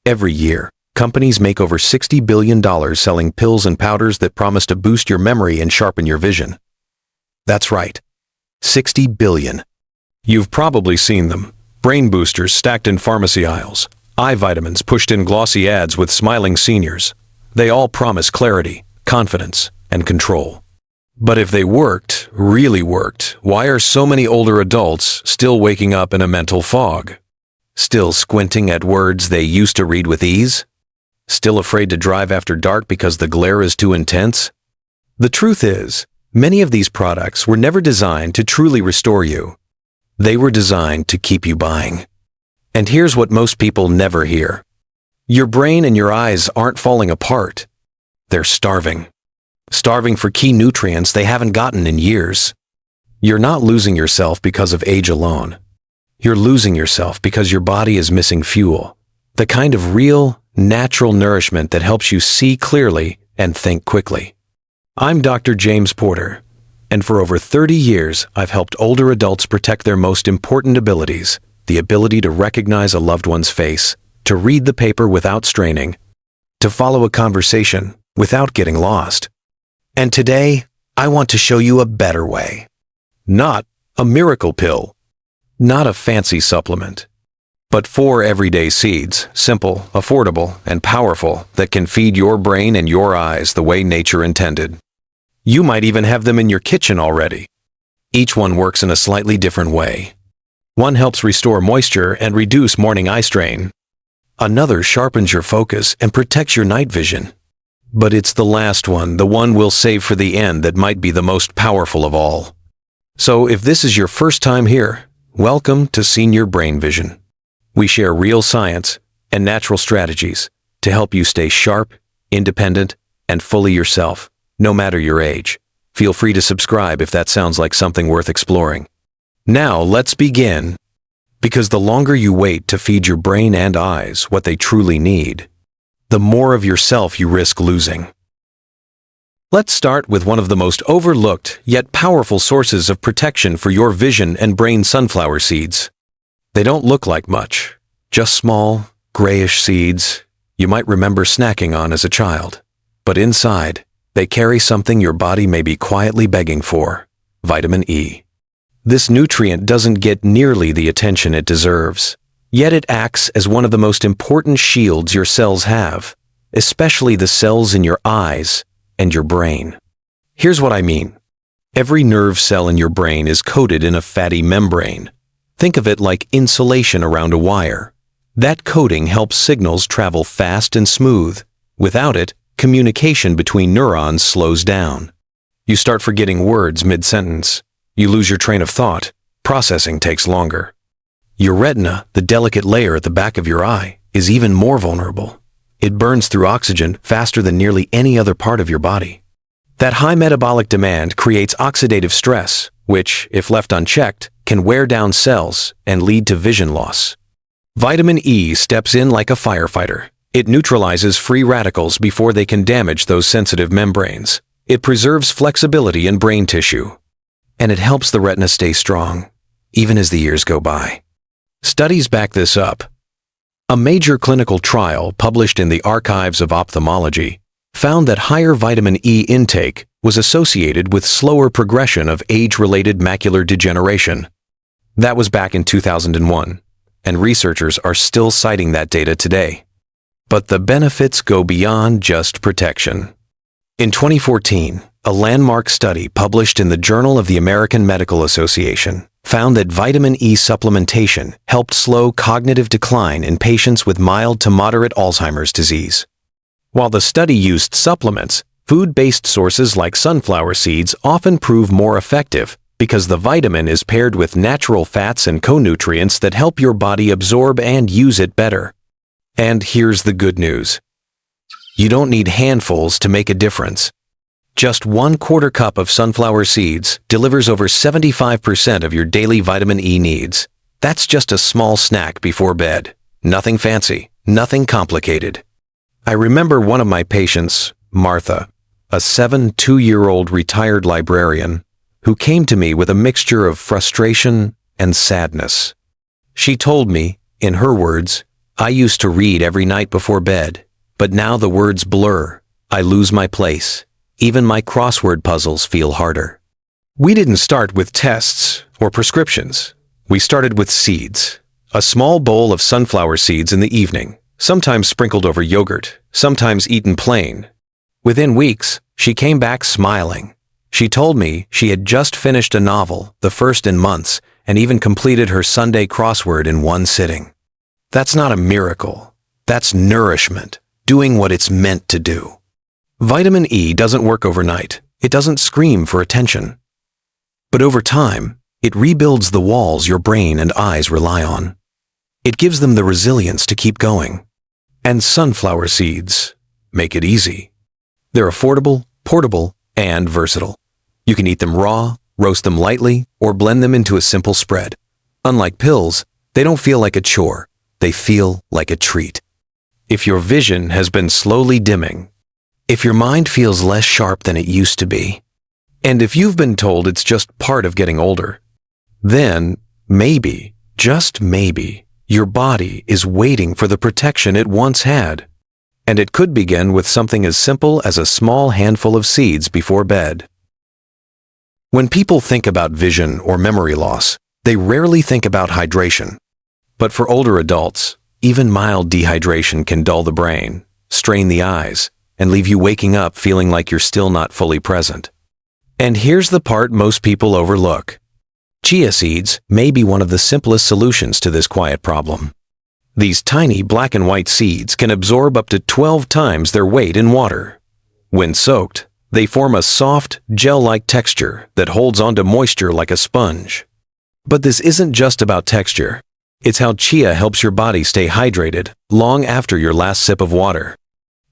Every year, companies make over $60 billion selling pills and powders that promise to boost your memory and sharpen your vision. That's right, 60 billion. You've probably seen them. Brain boosters stacked in pharmacy aisles, eye vitamins pushed in glossy ads with smiling seniors. They all promise clarity, confidence, and control. But if they worked, really worked, why are so many older adults still waking up in a mental fog? Still squinting at words they used to read with ease? Still afraid to drive after dark because the glare is too intense? The truth is, many of these products were never designed to truly restore you. They were designed to keep you buying. And here's what most people never hear. Your brain and your eyes aren't falling apart. They're starving. Starving for key nutrients they haven't gotten in years. You're not losing yourself because of age alone. You're losing yourself because your body is missing fuel. The kind of real, natural nourishment that helps you see clearly and think quickly. I'm Dr. James Porter, and for over 30 years, I've helped older adults protect their most important abilities, the ability to recognize a loved one's face, to read the paper without straining, to follow a conversation without getting lost. And today, I want to show you a better way. Not a miracle pill, not a fancy supplement, but 4 everyday seeds, simple, affordable, and powerful, that can feed your brain and your eyes the way nature intended. You might even have them in your kitchen already. Each one works in a slightly different way. One helps restore moisture and reduce morning eye strain. Another sharpens your focus and protects your night vision. But it's the last one, the one we'll save for the end, that might be the most powerful of all. So if this is your first time here, welcome to Senior Brain Vision. We share real science and natural strategies to help you stay sharp, independent, and fully yourself, no matter your age. Feel free to subscribe if that sounds like something worth exploring. Now let's begin. Because the longer you wait to feed your brain and eyes what they truly need, the more of yourself you risk losing. Let's start with one of the most overlooked yet powerful sources of protection for your vision and brain: sunflower seeds. They don't look like much, just small, grayish seeds you might remember snacking on as a child. But inside, they carry something your body may be quietly begging for: vitamin E. This nutrient doesn't get nearly the attention it deserves, yet it acts as one of the most important shields your cells have, especially the cells in your eyes and your brain. Here's what I mean. Every nerve cell in your brain is coated in a fatty membrane. Think of it like insulation around a wire. That coating helps signals travel fast and smooth. Without it, communication between neurons slows down. You start forgetting words mid-sentence. You lose your train of thought. Processing takes longer. Your retina, the delicate layer at the back of your eye, is even more vulnerable. It burns through oxygen faster than nearly any other part of your body. That high metabolic demand creates oxidative stress, which, if left unchecked, can wear down cells and lead to vision loss. Vitamin E steps in like a firefighter. It neutralizes free radicals before they can damage those sensitive membranes. It preserves flexibility in brain tissue. And it helps the retina stay strong, even as the years go by. Studies back this up. A major clinical trial published in the Archives of Ophthalmology found that higher vitamin E intake was associated with slower progression of age-related macular degeneration. That was back in 2001, and researchers are still citing that data today. But the benefits go beyond just protection. In 2014, a landmark study published in the Journal of the American Medical Association found that vitamin E supplementation helped slow cognitive decline in patients with mild to moderate Alzheimer's disease. While the study used supplements, food-based sources like sunflower seeds often prove more effective because the vitamin is paired with natural fats and co-nutrients that help your body absorb and use it better. And here's the good news. You don't need handfuls to make a difference. Just 1/4 cup of sunflower seeds delivers over 75% of your daily vitamin E needs. That's just a small snack before bed. Nothing fancy, nothing complicated. I remember one of my patients, Martha, a 72-year-old retired librarian, who came to me with a mixture of frustration and sadness. She told me, in her words, I used to read every night before bed, but now the words blur. I lose my place. Even my crossword puzzles feel harder. We didn't start with tests or prescriptions. We started with seeds. A small bowl of sunflower seeds in the evening, sometimes sprinkled over yogurt, sometimes eaten plain. Within weeks, she came back smiling. She told me she had just finished a novel, the first in months, and even completed her Sunday crossword in one sitting. That's not a miracle. That's nourishment, doing what it's meant to do. Vitamin E doesn't work overnight. It doesn't scream for attention. But over time, it rebuilds the walls your brain and eyes rely on. It gives them the resilience to keep going. And sunflower seeds make it easy. They're affordable, portable, and versatile. You can eat them raw, roast them lightly, or blend them into a simple spread. Unlike pills, they don't feel like a chore. They feel like a treat. If your vision has been slowly dimming, if your mind feels less sharp than it used to be, and if you've been told it's just part of getting older, then maybe, just maybe, your body is waiting for the protection it once had. And it could begin with something as simple as a small handful of seeds before bed. When people think about vision or memory loss, they rarely think about hydration. But for older adults, even mild dehydration can dull the brain, strain the eyes, and leave you waking up feeling like you're still not fully present. And here's the part most people overlook. Chia seeds may be one of the simplest solutions to this quiet problem. These tiny black and white seeds can absorb up to 12 times their weight in water. When soaked, they form a soft, gel-like texture that holds onto moisture like a sponge. But this isn't just about texture. It's how chia helps your body stay hydrated long after your last sip of water.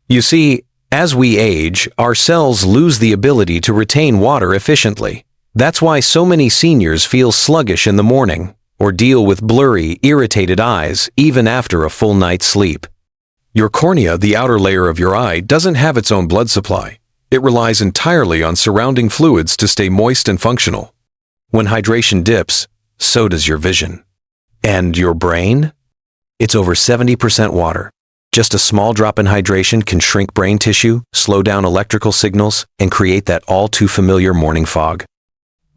You see, as we age, our cells lose the ability to retain water efficiently. That's why so many seniors feel sluggish in the morning or deal with blurry, irritated eyes even after a full night's sleep. Your cornea, the outer layer of your eye, doesn't have its own blood supply. It relies entirely on surrounding fluids to stay moist and functional. When hydration dips, so does your vision. And your brain? It's over 70% water. Just a small drop in hydration can shrink brain tissue, slow down electrical signals, and create that all-too-familiar morning fog.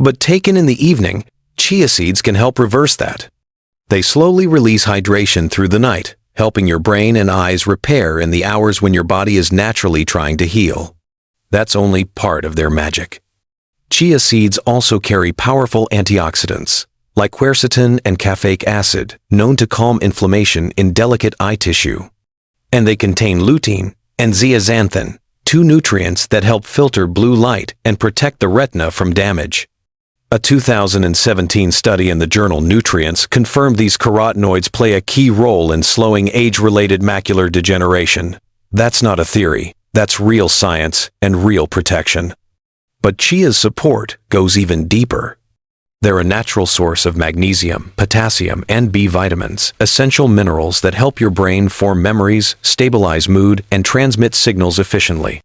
But taken in the evening, chia seeds can help reverse that. They slowly release hydration through the night, helping your brain and eyes repair in the hours when your body is naturally trying to heal. That's only part of their magic. Chia seeds also carry powerful antioxidants, like quercetin and caffeic acid, known to calm inflammation in delicate eye tissue. And they contain lutein and zeaxanthin, two nutrients that help filter blue light and protect the retina from damage. A 2017 study in the journal Nutrients confirmed these carotenoids play a key role in slowing age-related macular degeneration. That's not a theory. That's real science and real protection. But chia's support goes even deeper. They're a natural source of magnesium, potassium, and B vitamins, essential minerals that help your brain form memories, stabilize mood, and transmit signals efficiently.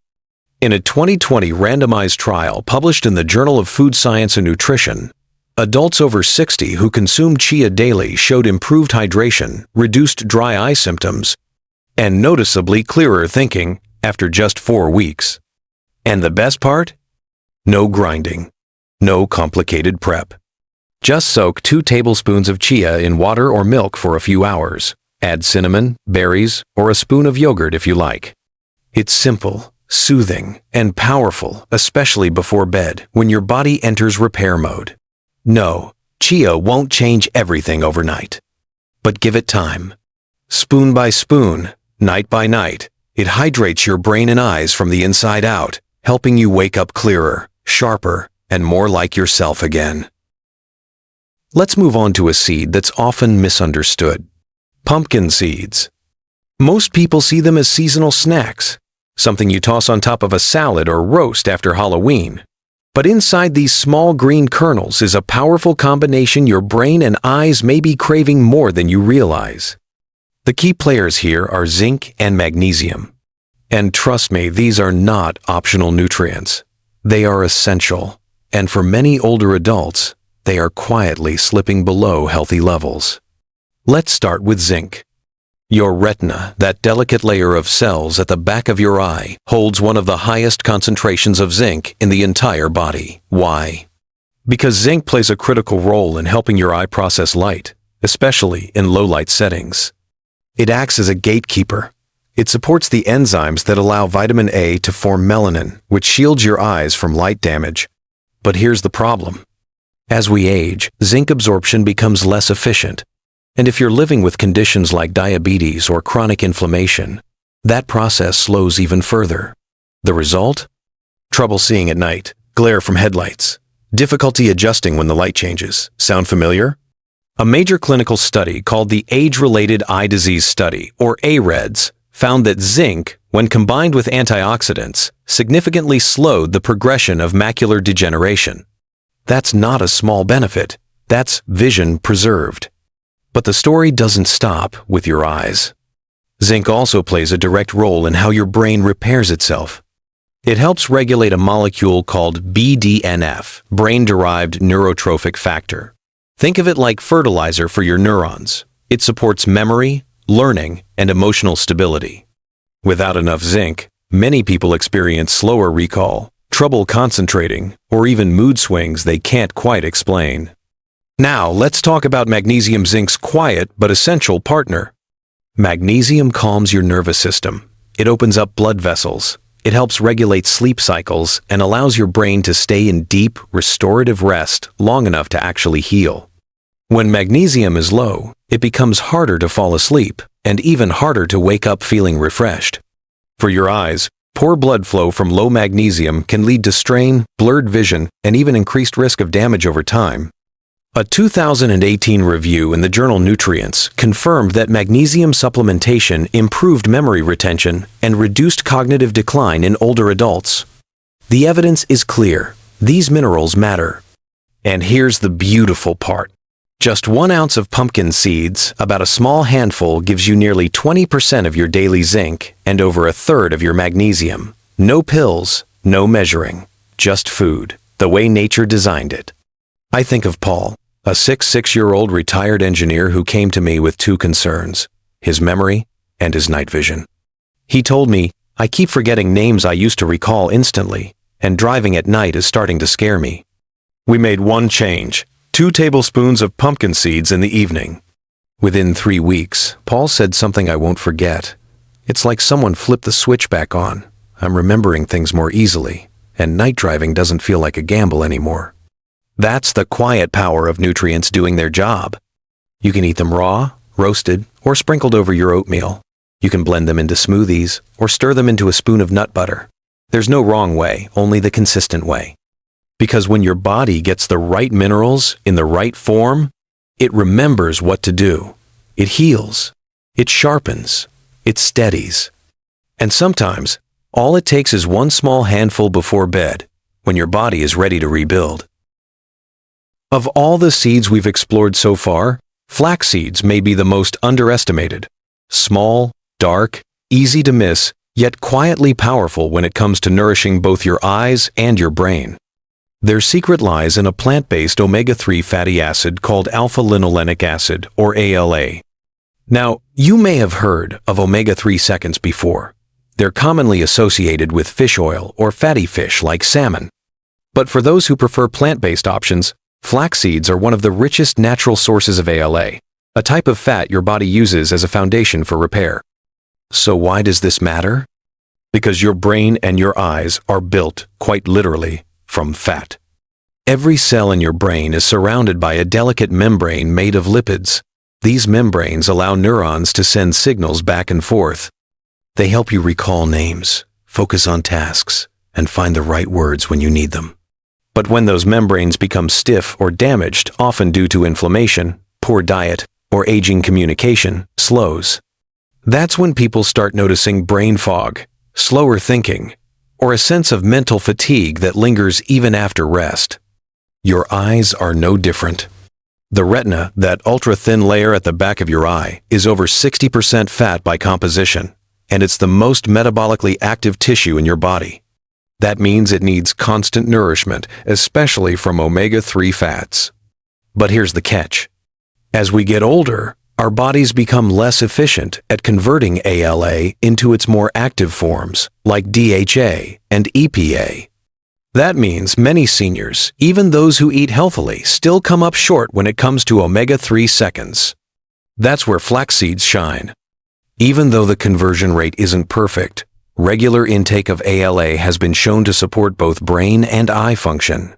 In a 2020 randomized trial published in the Journal of Food Science and Nutrition, adults over 60 who consumed chia daily showed improved hydration, reduced dry eye symptoms, and noticeably clearer thinking after just 4 weeks. And the best part? No grinding. No complicated prep. Just soak 2 tablespoons of chia in water or milk for a few hours. Add cinnamon, berries, or a spoon of yogurt if you like. It's simple, soothing, and powerful, especially before bed when your body enters repair mode. No, chia won't change everything overnight. But give it time. Spoon by spoon, night by night, it hydrates your brain and eyes from the inside out, helping you wake up clearer, sharper, and more like yourself again. Let's move on to a seed that's often misunderstood. Pumpkin seeds. Most people see them as seasonal snacks, something you toss on top of a salad or roast after Halloween. But inside these small green kernels is a powerful combination your brain and eyes may be craving more than you realize. The key players here are zinc and magnesium. And trust me, these are not optional nutrients. They are essential. And for many older adults, they are quietly slipping below healthy levels. Let's start with zinc. Your retina, that delicate layer of cells at the back of your eye, holds one of the highest concentrations of zinc in the entire body. Why? Because zinc plays a critical role in helping your eye process light, especially in low-light settings. It acts as a gatekeeper. It supports the enzymes that allow vitamin A to form melanin, which shields your eyes from light damage. But here's the problem. As we age, zinc absorption becomes less efficient. And if you're living with conditions like diabetes or chronic inflammation, that process slows even further. The result? Trouble seeing at night, glare from headlights, difficulty adjusting when the light changes. Sound familiar? A major clinical study called the Age-Related Eye Disease Study, or AREDS, found that zinc, when combined with antioxidants, significantly slowed the progression of macular degeneration. That's not a small benefit. That's vision preserved. But the story doesn't stop with your eyes. Zinc also plays a direct role in how your brain repairs itself. It helps regulate a molecule called BDNF, brain-derived neurotrophic factor. Think of it like fertilizer for your neurons. It supports memory, learning, and emotional stability. Without enough zinc, many people experience slower recall, trouble concentrating, or even mood swings they can't quite explain. Now, let's talk about magnesium zinc's quiet but essential partner. Magnesium calms your nervous system. It opens up blood vessels. It helps regulate sleep cycles and allows your brain to stay in deep, restorative rest long enough to actually heal. When magnesium is low, it becomes harder to fall asleep and even harder to wake up feeling refreshed. For your eyes, poor blood flow from low magnesium can lead to strain, blurred vision, and even increased risk of damage over time. A 2018 review in the journal Nutrients confirmed that magnesium supplementation improved memory retention and reduced cognitive decline in older adults. The evidence is clear. These minerals matter. And here's the beautiful part. Just 1 ounce of pumpkin seeds, about a small handful, gives you nearly 20% of your daily zinc and over a third of your magnesium. No pills, no measuring, just food, the way nature designed it. I think of Paul, a 6'6" retired engineer who came to me with 2 concerns, his memory and his night vision. He told me, "I keep forgetting names I used to recall instantly, and driving at night is starting to scare me." We made one change, 2 tablespoons of pumpkin seeds in the evening. Within 3 weeks, Paul said something I won't forget. "It's like someone flipped the switch back on. I'm remembering things more easily, and night driving doesn't feel like a gamble anymore." That's the quiet power of nutrients doing their job. You can eat them raw, roasted, or sprinkled over your oatmeal. You can blend them into smoothies or stir them into a spoon of nut butter. There's no wrong way, only the consistent way. Because when your body gets the right minerals in the right form, it remembers what to do. It heals. It sharpens. It steadies. And sometimes, all it takes is 1 small handful before bed, when your body is ready to rebuild. Of all the seeds we've explored so far, flax seeds may be the most underestimated. Small, dark, easy to miss, yet quietly powerful when it comes to nourishing both your eyes and your brain. Their secret lies in a plant-based omega-3 fatty acid called alpha-linolenic acid, or ALA. Now, you may have heard of omega-3 seconds before. They're commonly associated with fish oil or fatty fish like salmon. But for those who prefer plant-based options, flax seeds are one of the richest natural sources of ALA, a type of fat your body uses as a foundation for repair. So why does this matter? Because your brain and your eyes are built, quite literally, from fat. Every cell in your brain is surrounded by a delicate membrane made of lipids. These membranes allow neurons to send signals back and forth. They help you recall names, focus on tasks, and find the right words when you need them. But when those membranes become stiff or damaged, often due to inflammation, poor diet, or aging communication, slows. That's when people start noticing brain fog, slower thinking, or a sense of mental fatigue that lingers even after rest. Your eyes are no different. The retina, that ultra-thin layer at the back of your eye, is over 60% fat by composition, and it's the most metabolically active tissue in your body. That means it needs constant nourishment, especially from omega-3 fats. But here's the catch. As we get older, our bodies become less efficient at converting ALA into its more active forms, like DHA and EPA. That means many seniors, even those who eat healthily, still come up short when it comes to omega-3 seconds. That's where flax seeds shine. Even though the conversion rate isn't perfect, regular intake of ALA has been shown to support both brain and eye function.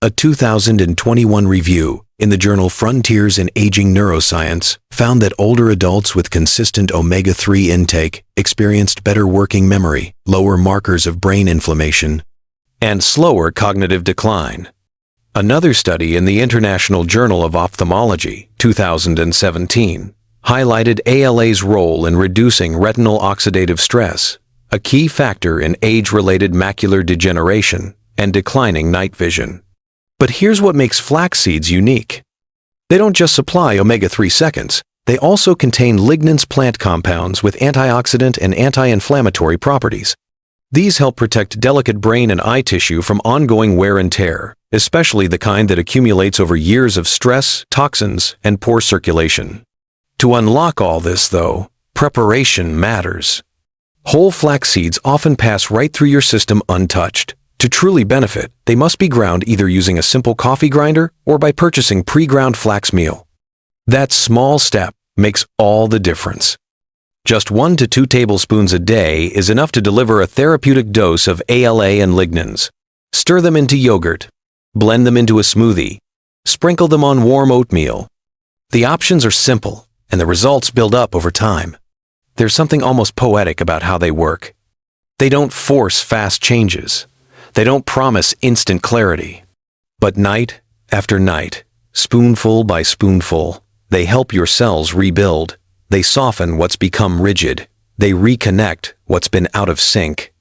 A 2021 review in the journal Frontiers in Aging Neuroscience found that older adults with consistent omega-3 intake experienced better working memory, lower markers of brain inflammation, and slower cognitive decline. Another study in the International Journal of Ophthalmology, 2017, highlighted ALA's role in reducing retinal oxidative stress, a key factor in age-related macular degeneration and declining night vision. But here's what makes flax seeds unique. They don't just supply omega-3 seconds, they also contain lignans plant compounds with antioxidant and anti-inflammatory properties. These help protect delicate brain and eye tissue from ongoing wear and tear, especially the kind that accumulates over years of stress, toxins, and poor circulation. To unlock all this, though, preparation matters. Whole flax seeds often pass right through your system untouched. To truly benefit, they must be ground either using a simple coffee grinder or by purchasing pre-ground flax meal. That small step makes all the difference. Just 1 to 2 tablespoons a day is enough to deliver a therapeutic dose of ALA and lignans. Stir them into yogurt. Blend them into a smoothie. Sprinkle them on warm oatmeal. The options are simple, and the results build up over time. There's something almost poetic about how they work. They don't force fast changes. They don't promise instant clarity. But night after night, spoonful by spoonful, they help your cells rebuild. They soften what's become rigid. They reconnect what's been out of sync.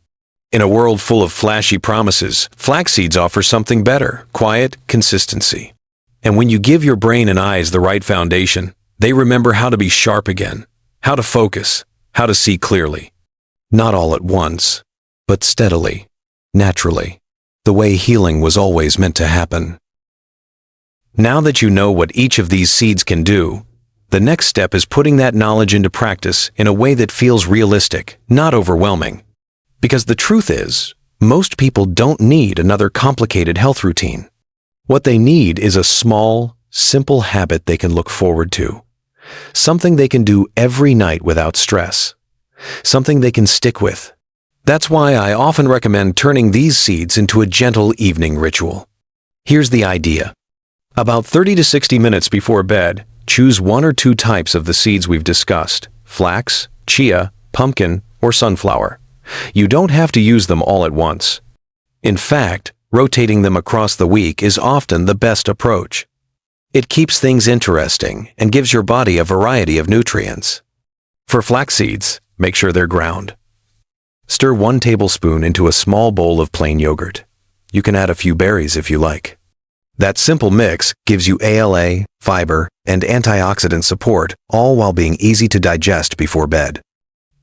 In a world full of flashy promises, flax seeds offer something better: quiet consistency. And when you give your brain and eyes the right foundation, they remember how to be sharp again, how to focus, how to see clearly. Not all at once, but steadily. Naturally, the way healing was always meant to happen. Now that you know what each of these seeds can do, the next step is putting that knowledge into practice in a way that feels realistic, not overwhelming. Because the truth is, most people don't need another complicated health routine. What they need is a small, simple habit they can look forward to. Something they can do every night without stress. Something they can stick with. That's why I often recommend turning these seeds into a gentle evening ritual. Here's the idea. About 30 to 60 minutes before bed, choose 1 or 2 types of the seeds we've discussed: flax, chia, pumpkin, or sunflower. You don't have to use them all at once. In fact, rotating them across the week is often the best approach. It keeps things interesting and gives your body a variety of nutrients. For flax seeds, make sure they're ground. Stir 1 tablespoon into a small bowl of plain yogurt. You can add a few berries if you like. That simple mix gives you ALA, fiber, and antioxidant support, all while being easy to digest before bed.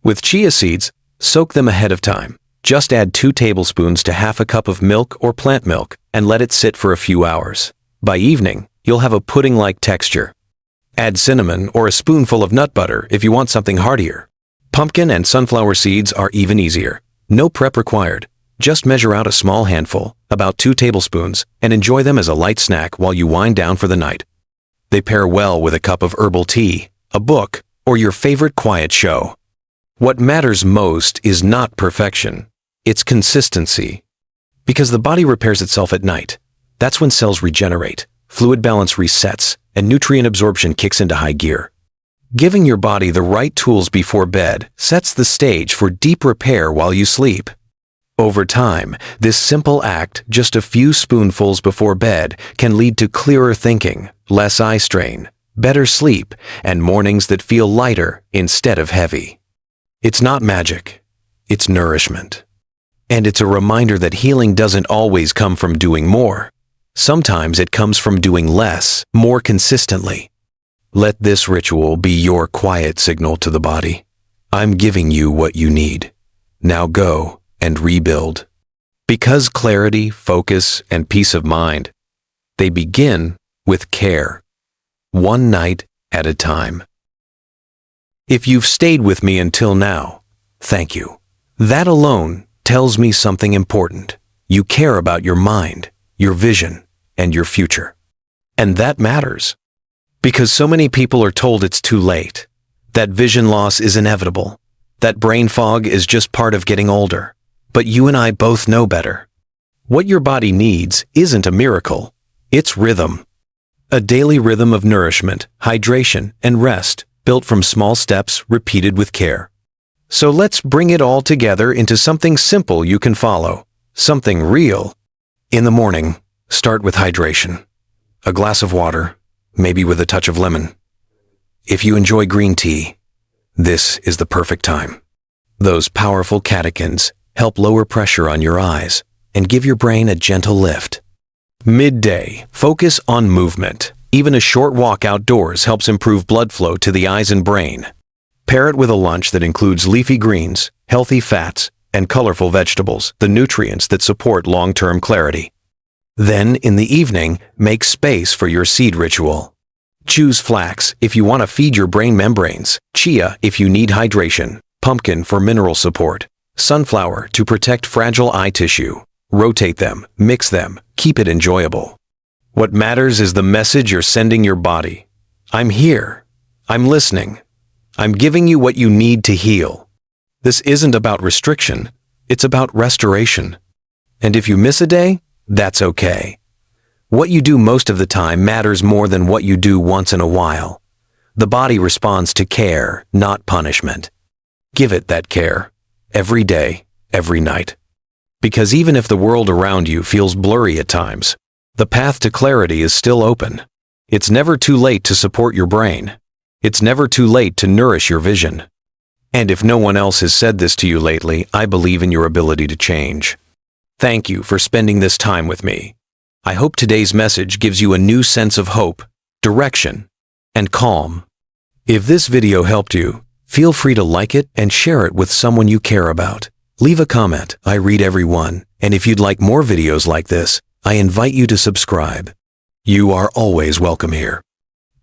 With chia seeds, soak them ahead of time. Just add 2 tablespoons to half a cup of milk or plant milk and let it sit for a few hours. By evening, you'll have a pudding-like texture. Add cinnamon or a spoonful of nut butter if you want something heartier. Pumpkin and sunflower seeds are even easier. No prep required. Just measure out a small handful, about 2 tablespoons, and enjoy them as a light snack while you wind down for the night. They pair well with a cup of herbal tea, a book, or your favorite quiet show. What matters most is not perfection. It's consistency. Because the body repairs itself at night. That's when cells regenerate, fluid balance resets, and nutrient absorption kicks into high gear. Giving your body the right tools before bed sets the stage for deep repair while you sleep. Over time, this simple act, just a few spoonfuls before bed, can lead to clearer thinking, less eye strain, better sleep, and mornings that feel lighter instead of heavy. It's not magic, it's nourishment. And it's a reminder that healing doesn't always come from doing more. Sometimes it comes from doing less, more consistently. Let this ritual be your quiet signal to the body. I'm giving you what you need. Now go and rebuild. Because clarity, focus, and peace of mind, they begin with care. 1 night at a time. If you've stayed with me until now, thank you. That alone tells me something important. You care about your mind, your vision, and your future. And that matters. Because so many people are told it's too late, that vision loss is inevitable, that brain fog is just part of getting older. But you and I both know better. What your body needs isn't a miracle, it's rhythm. A daily rhythm of nourishment, hydration, and rest, built from small steps repeated with care. So let's bring it all together into something simple you can follow, something real. In the morning, start with hydration. A glass of water, maybe with a touch of lemon. If you enjoy green tea, this is the perfect time. Those powerful catechins help lower pressure on your eyes and give your brain a gentle lift. Midday, focus on movement. Even a short walk outdoors helps improve blood flow to the eyes and brain. Pair it with a lunch that includes leafy greens, healthy fats, and colorful vegetables, the nutrients that support long-term clarity. Then, in the evening, make space for your seed ritual. Choose flax if you want to feed your brain membranes, chia if you need hydration, pumpkin for mineral support, sunflower to protect fragile eye tissue. Rotate them, mix them, keep it enjoyable. What matters is the message you're sending your body. I'm here. I'm listening. I'm giving you what you need to heal. This isn't about restriction. It's about restoration. And if you miss a day, that's okay. What you do most of the time matters more than what you do once in a while. The body responds to care, not punishment. Give it that care, every day, every night. Because even if the world around you feels blurry at times, the path to clarity is still open. It's never too late to support your brain. It's never too late to nourish your vision. And if no one else has said this to you lately, I believe in your ability to change. Thank you for spending this time with me. I hope today's message gives you a new sense of hope, direction, and calm. If this video helped you, feel free to like it and share it with someone you care about. Leave a comment, I read every one, and if you'd like more videos like this, I invite you to subscribe. You are always welcome here.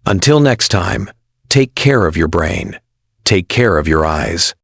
Until next time, take care of your brain, take care of your eyes,